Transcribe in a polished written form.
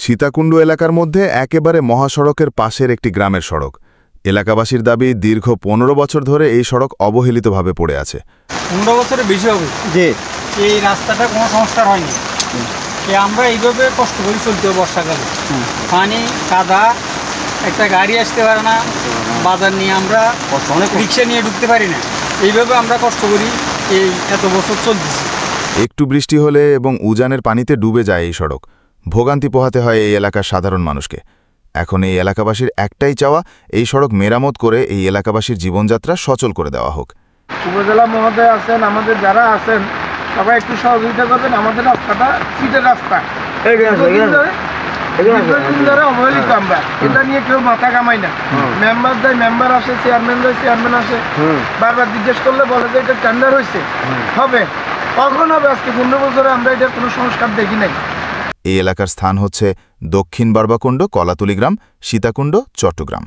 সীতাকুণ্ড এলাকার মধ্যে একেবারে মহাসড়কের পাশের একটি গ্রামের সড়ক। এলাকাবাসীর দাবি, দীর্ঘ 15 বছর ধরে এই সড়ক অবহেলিতভাবে পড়ে আছে। 15 বছরের বেশি হবে যে এই রাস্তাটা কোনো সংস্কার হয়নি। আমরা এইভাবে কষ্ট করে চলতে হবে বর্ষাকালে। পানি কাদা, একটা গাড়ি আসতে পারে না, বাজার নিয়ে আমরা অনেক রিক্সা নিয়ে ঢুকতে পারি না। এইভাবে আমরা কষ্ট করি, এই এত বছর চলতেছি। একটু বৃষ্টি হলে এবং উজানের পানিতে ডুবে যায় এই সড়ক। ভোগান্তি পোহাতে হয় এই এলাকার সাধারণ মানুষকে। এখন এই এলাকাবাসীর একটাই চাওয়া, এই সড়ক মেরামত করে এই এলাকাবাসীর জীবনযাত্রা সচল করে দেওয়া হোক। উপজেলা মহোদয় আছেন, আমাদের যারা আছেন সবাই একটু সহযোগিতা করবেন। আমাদের রাস্তাটা সিটের রাস্তা, ধরে অবহেলিত। আমরা এটা নিয়ে কেউ মাথা কামাই না। মেম্বার যায়, মেম্বার আসে, চেয়ারম্যান যায়, চেয়ারম্যান আসে। বারবার জিজ্ঞেস করলে বলে যে এটা টেন্ডার হয়েছে, হবে, কখন হবে? আজকে 15 বছরে আমরা এটার কোনো সংস্কার দেখি নাই। এই এলাকার স্থান হচ্ছে দক্ষিণ বারবাকুণ্ড, কলাতলী গ্রাম, সীতাকুণ্ড, চট্টগ্রাম।